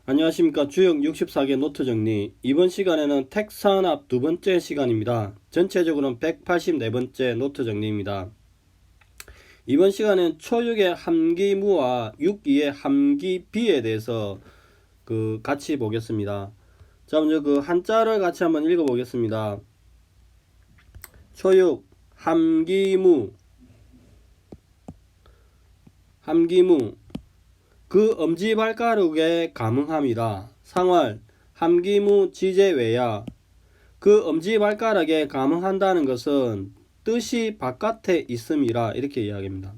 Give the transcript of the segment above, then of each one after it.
안녕하십니까. 주역 64개 노트 정리. 이번 시간에는 택산압 두 번째 시간입니다. 전체적으로는 184번째 노트 정리입니다. 이번 시간은 초육의 함기무와 6, 2의 함기비에 대해서 같이 보겠습니다. 자, 먼저 한자를 같이 한번 읽어 보겠습니다. 초육 함기무. 그 엄지발가락에 감응함이라. 상활 함기무 지제외야. 그 엄지발가락에 감응한다는 것은 뜻이 바깥에 있음이라. 이렇게 이야기합니다.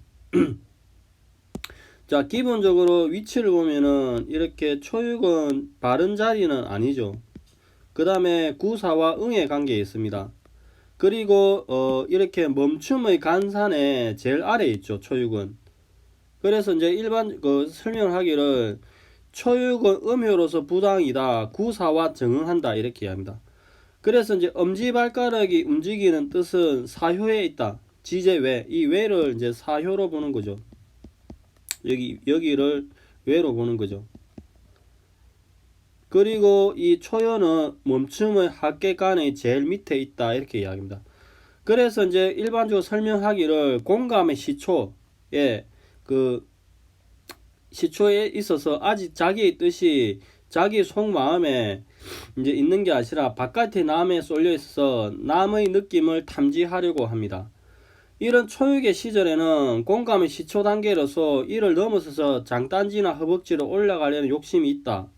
자, 기본적으로 위치를 보면은 이렇게 초육은 바른 자리는 아니죠. 그 다음에 구사와 응의 관계에 있습니다. 그리고 이렇게 멈춤의 간산에 제일 아래에 있죠, 초육은. 그래서 이제 일반 설명을 하기를 초육은 음효로서 부당이다. 구사와 정응한다. 이렇게 이야기합니다. 그래서 이제 엄지발가락이 움직이는 뜻은 사효에 있다. 지제외. 이 외를 이제 사효로 보는 거죠. 여기를 외로 보는 거죠. 그리고 이 초효는 멈춤의 합계간의 제일 밑에 있다. 이렇게 이야기합니다. 그래서 이제 일반적으로 설명하기를 공감의 시초에 시초에 있어서 아직 자기의 뜻이 자기 속마음에 이제 있는 게 아니라 바깥에 남에 쏠려 있어서 남의 느낌을 탐지하려고 합니다. 이런 초육의 시절에는 공감의 시초 단계로서 이를 넘어서서 장단지나 허벅지로 올라가려는 욕심이 있다.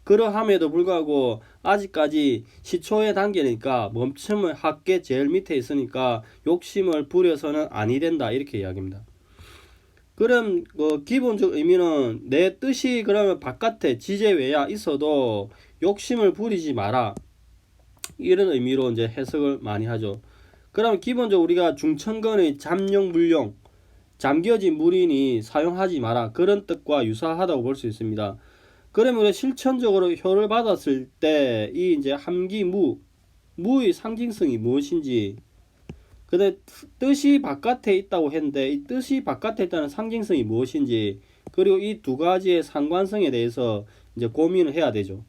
그러함에도 불구하고 아직까지 시초의 단계니까 멈춤의 합계 제일 밑에 있으니까 욕심을 부려서는 아니 된다. 이렇게 이야기합니다. 그럼 기본적 의미는 내 뜻이 그러면 바깥에 지제외야 있어도 욕심을 부리지 마라. 이런 의미로 이제 해석을 많이 하죠. 그럼 기본적으로 우리가 중천건의 잠용 물용, 잠겨진 물이니 사용하지 마라. 그런 뜻과 유사하다고 볼 수 있습니다. 그러면 실천적으로 효를 받았을 때 이 이제 함기무, 무의 상징성이 무엇인지, 근데 뜻이 바깥에 있다고 했는데 이 뜻이 바깥에 있다는 상징성이 무엇인지, 그리고 이 두 가지의 상관성에 대해서 이제 고민을 해야 되죠.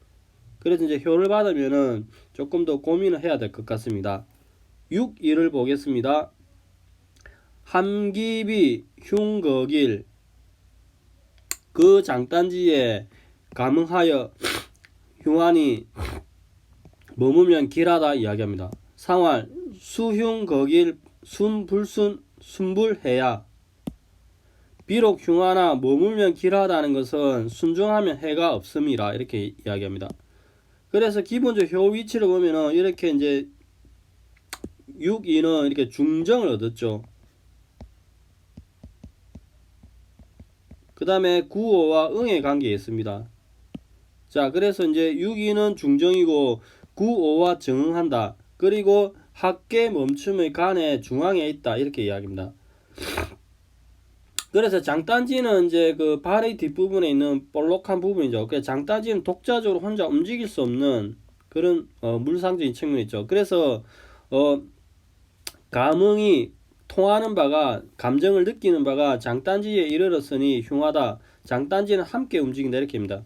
그래서 이제 효를 받으면은 조금 더 고민을 해야 될 것 같습니다. 6.1을 보겠습니다. 함기비 흉거길 그 장단지에 감응하여 흉하니 머무면 길하다 이야기합니다. 상활 수흉거길 순불순 순불해야. 비록 흉하나 머물면 길하다는 것은 순종하면 해가 없음이라. 이렇게 이야기합니다. 그래서 기본적 효 위치를 보면은 이렇게 이제 6.2는 이렇게 중정을 얻었죠. 그 다음에 9.5와 응의 관계에 있습니다. 자, 그래서 이제 6.2는 중정이고 9.5와 정응한다. 그리고 합계 멈춤의 간의 중앙에 있다. 이렇게 이야기합니다. 그래서 장단지는 이제 그 발의 뒷부분에 있는 볼록한 부분이죠. 그래서 장단지는 독자적으로 혼자 움직일 수 없는 그런 물상적인 측면이 있죠. 그래서 감흥이 통하는 바가, 감정을 느끼는 바가 장단지에 이르렀으니 흉하다. 장단지는 함께 움직인다. 이렇게 합니다.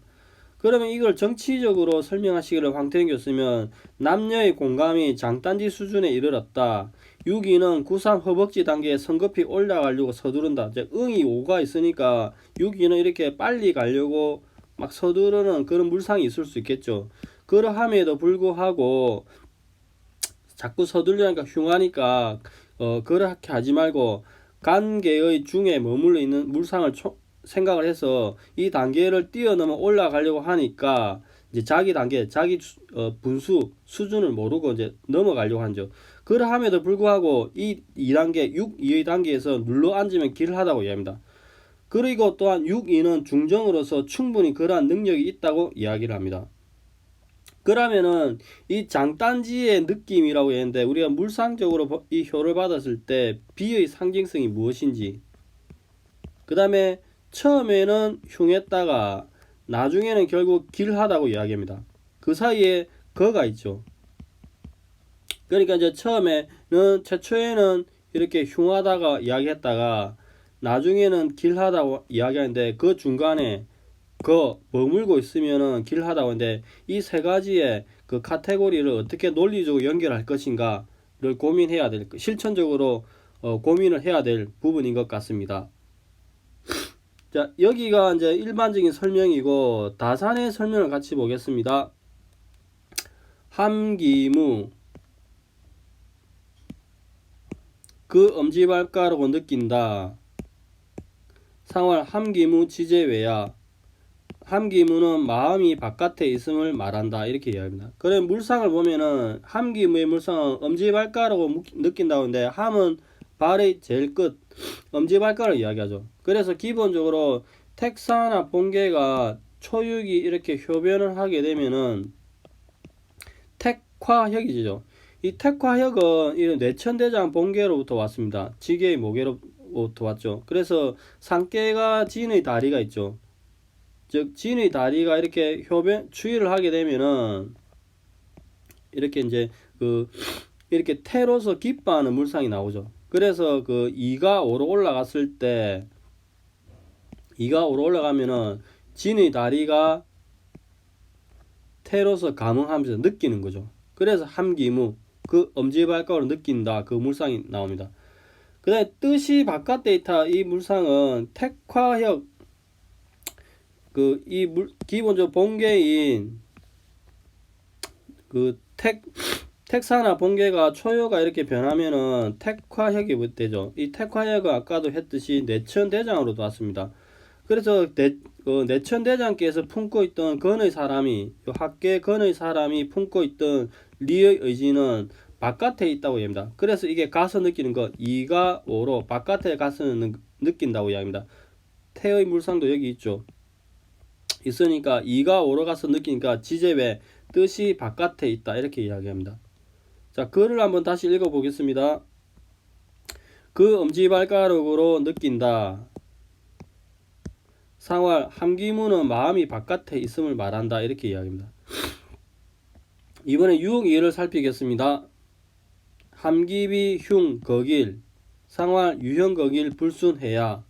그러면 이걸 정치적으로 설명하시기를 황태영 교수면 남녀의 공감이 장단지 수준에 이르렀다. 6.2는 9.3 허벅지 단계에 성급히 올라가려고 서두른다. 이제 응이 5가 있으니까 6.2는 이렇게 빨리 가려고 막 서두르는 그런 물상이 있을 수 있겠죠. 그러함에도 불구하고 자꾸 서두르니까 흉하니까 그렇게 하지 말고 관계의 중에 머물러 있는 물상을 생각을 해서 이 단계를 뛰어넘어 올라가려고 하니까 이제 자기 단계, 자기 분수 수준을 모르고 이제 넘어가려고 하죠. 그러함에도 불구하고 이 2단계, 6.2의 단계에서 눌러 앉으면 길하다고 이야기합니다. 그리고 또한 6.2는 중정으로서 충분히 그러한 능력이 있다고 이야기를 합니다. 그러면은 이 장단지의 느낌이라고 했는데 우리가 물상적으로 이 효를 받았을 때 비의 상징성이 무엇인지, 그 다음에 처음에는 흉했다가 나중에는 결국 길하다고 이야기합니다. 그 사이에 거가 있죠. 그러니까 이제 처음에는 최초에는 이렇게 흉하다가 이야기했다가 나중에는 길하다고 이야기하는데 그 중간에 머물고 있으면은 길하다고 하는데 이 세 가지의 그 카테고리를 어떻게 논리적으로 연결할 것인가를 고민해야 될 실천적으로 고민을 해야 될 부분인 것 같습니다. 자, 여기가 이제 일반적인 설명이고 다산의 설명을 같이 보겠습니다. 함기무 그 엄지발가락으로 느낀다. 상활 함기무 지제외야. 함기무는 마음이 바깥에 있음을 말한다. 이렇게 이야기합니다. 그래 물상을 보면은 함기무의 물상은 엄지발가락으로 느낀다고 하는데 함은 발의 제일 끝 엄지발가락을 이야기하죠. 그래서 기본적으로 택사나 본계가 초육이 이렇게 효변을 하게 되면은 택화혁이죠. 이 택화혁은 이 뇌천대장 본계로부터 왔습니다. 지게의 모계로부터 왔죠. 그래서 상계가 진의 다리가 있죠. 즉 진의 다리가 이렇게 추이를 하게 되면은 이렇게 이제 이렇게 태로서 기뻐하는 물상이 나오죠. 그래서 이가 오로 올라갔을 때 이가 오로 올라가면은 진의 다리가 태로서 감응하면서 느끼는 거죠. 그래서 함기무 그 엄지발가락으로 느낀다. 그 물상이 나옵니다. 그 다음에 뜻이 바깥에 있다. 이 물상은 택화혁 기본적으로 본계인 택사나 본계가 초요가 이렇게 변하면은 택화혁이 되죠. 이 택화혁은 아까도 했듯이 내천대장으로도 왔습니다. 그래서 내천대장께서 품고 있던 건의 사람이 학계 건의 사람이 품고 있던 리의 의지는 바깥에 있다고 이야기합니다. 그래서 이게 가서 느끼는 것 이가 오로 바깥에 가서 느낀다고 이야기합니다. 태의 물상도 여기 있죠. 있으니까 이가 오로 가서 느끼니까 지제외 뜻이 바깥에 있다 이렇게 이야기합니다. 자, 글을 한번 다시 읽어보겠습니다. 그 엄지발가락으로 느낀다. 상활 함기무는 마음이 바깥에 있음을 말한다 이렇게 이야기합니다. 이번에 유혹 이해를 살피겠습니다. 함기비 흉 거길 상활 유형 거길 불순해야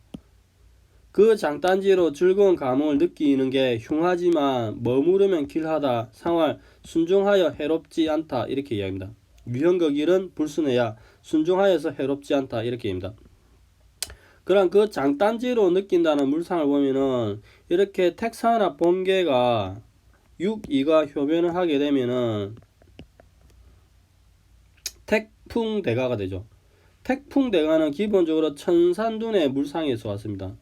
그 장단지로 즐거운 감흥을 느끼는 게 흉하지만 머무르면 길하다. 상활 순종하여 해롭지 않다 이렇게 이야기합니다. 유형 거길은 불순해야 순종하여서 해롭지 않다 이렇게 입니다. 그럼 그 장단지로 느낀다는 물상을 보면은 이렇게 택사나 본계가 6이가 효변을 하게 되면은 택풍대가가 되죠. 택풍대가는 기본적으로 천산둔의 물상에서 왔습니다.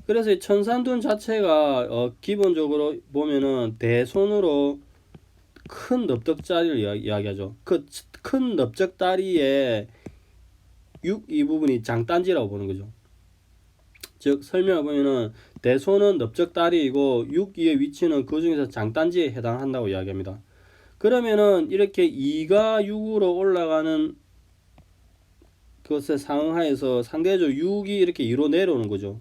그래서 이 천산둔 자체가 기본적으로 보면은 대손으로 큰 넓적다리를 이야기하죠. 그 큰 넓적다리에 6이 부분이 장단지라고 보는 거죠. 즉 설명을 보면은 대손은 넓적다리이고 6, 2의 위치는 그 중에서 장단지에 해당한다고 이야기합니다. 그러면은 이렇게 2가 6으로 올라가는 것에 상응하여서 상대적으로 6이 이렇게 2로 내려오는 거죠.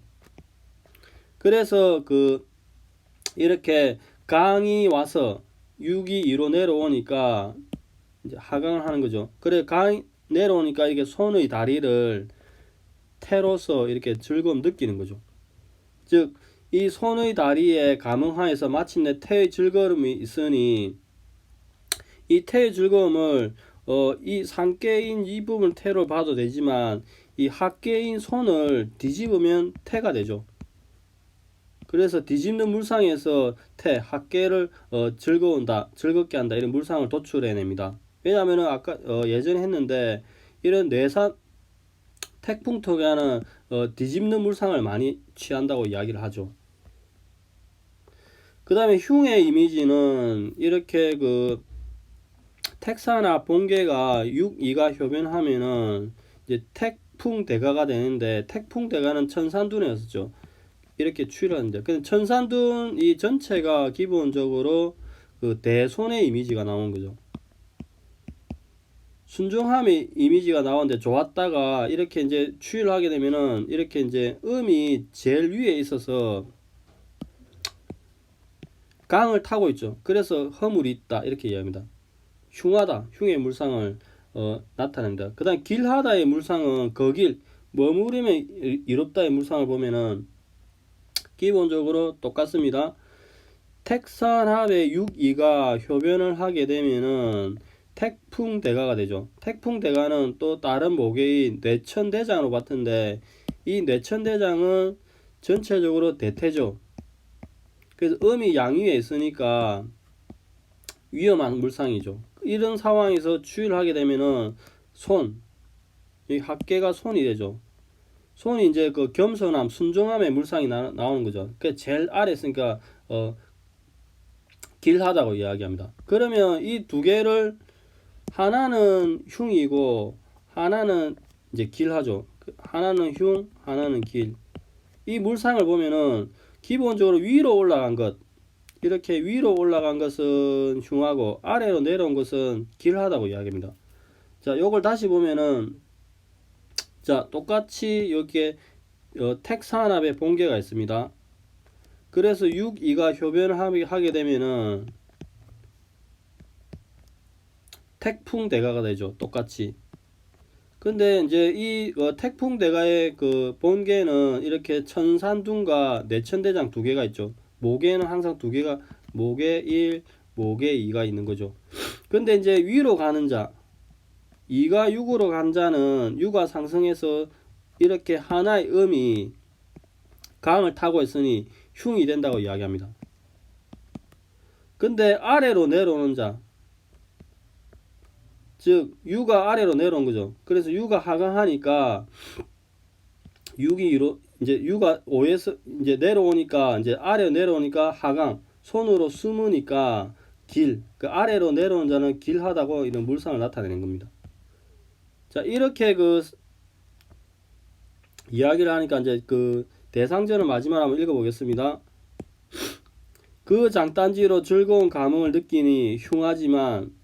그래서 이렇게 강이 와서 6이 2로 내려오니까 이제 하강을 하는 거죠. 그래 강이 내려오니까 이게 손의 다리를 태로서 이렇게 즐거움 느끼는 거죠. 즉 이 손의 다리에 감응하여서 마침내 태의 즐거움이 있으니 이 태의 즐거움을 이 상계인 이 부분 태로 봐도 되지만 이 학계인 손을 뒤집으면 태가 되죠. 그래서 뒤집는 물상에서 태, 학계를 즐겁게 한다 이런 물상을 도출해냅니다. 왜냐하면 아까 예전에 했는데 이런 택풍토기하는 뒤집는 물상을 많이 취한다고 이야기를 하죠. 그 다음에 흉의 이미지는 이렇게 택사나 본계가 6, 2가 효변하면은 이제 택풍대가가 되는데 택풍대가는 천산둔이었죠. 이렇게 추리를 하는데 근데 천산둔 이 전체가 기본적으로 대손의 이미지가 나온 거죠. 순종함의 이미지가 나오는데 좋았다가 이렇게 이제 추이를 하게 되면은 이렇게 이제 음이 제일 위에 있어서 강을 타고 있죠. 그래서 허물이 있다 이렇게 이야기합니다. 흉하다 흉의 물상을 나타냅니다. 그 다음 길하다의 물상은 거길 머무르면 이롭다의 물상을 보면은 기본적으로 똑같습니다. 택산합의 6,2가 효변을 하게 되면은 택풍대가가 되죠. 택풍대가는 또 다른 모계인 뇌천대장으로 봤는데, 이 뇌천대장은 전체적으로 대퇴죠. 그래서 음이 양위에 있으니까 위험한 물상이죠. 이런 상황에서 추위를 하게 되면은 손, 이 합계가 손이 되죠. 손이 이제 그 겸손함, 순종함의 물상이 나오는 거죠. 그 제일 아래 있으니까 길하다고 이야기합니다. 그러면 이 두 개를 하나는 흉이고 하나는 이제 길하죠. 하나는 흉, 하나는 길. 이 물상을 보면은 기본적으로 위로 올라간 것, 이렇게 위로 올라간 것은 흉하고 아래로 내려온 것은 길하다고 이야기합니다. 자, 요걸 다시 보면은 자, 똑같이 여기에 택산합의 본계가 있습니다. 그래서 6,2가 효변을 하게 되면은 택풍대가가 되죠. 똑같이. 근데 이제 이 택풍대가의 그 본계는 이렇게 천산둥과 내천대장 두 개가 있죠. 모계는 항상 두 개가, 모계 1, 모계 2가 있는 거죠. 근데 이제 위로 가는 자, 2가 6으로 간 자는 6가 상승해서 이렇게 하나의 음이 강을 타고 있으니 흉이 된다고 이야기합니다. 근데 아래로 내려오는 자, 즉 유가 아래로 내려온 거죠. 그래서 유가 하강하니까 6이 이제 유가 5에서 이제 내려오니까 이제 아래로 내려오니까 하강, 손으로 숨으니까 길, 그 아래로 내려온 자는 길하다고 이런 물상을 나타내는 겁니다. 자, 이렇게 그 이야기를 하니까 이제 그 대상전을 마지막으로 한번 읽어보겠습니다. 그 장단지로 즐거운 감흥을 느끼니 흉하지만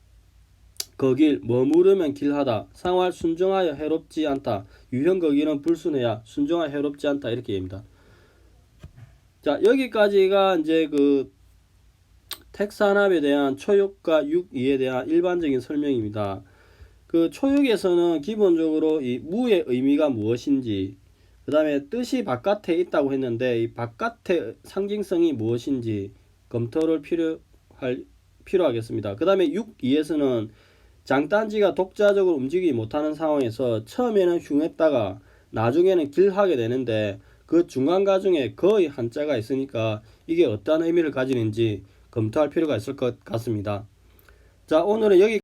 거길 머무르면 길하다. 상활 순종하여 해롭지 않다. 유형 거기는 불순해야 순종하여 해롭지 않다. 이렇게 얘기합니다. 자, 여기까지가 이제 그 택산합에 대한 초육과 6,2에 대한 일반적인 설명입니다. 그 초육에서는 기본적으로 이 무의 의미가 무엇인지, 그 다음에 뜻이 바깥에 있다고 했는데 이 바깥의 상징성이 무엇인지 검토를 필요하겠습니다. 그 다음에 6,2에서는 장단지가 독자적으로 움직이지 못하는 상황에서 처음에는 흉했다가 나중에는 길하게 되는데 그 중간 과정에 거의 한자가 있으니까 이게 어떤 의미를 가지는지 검토할 필요가 있을 것 같습니다. 자, 오늘은 여기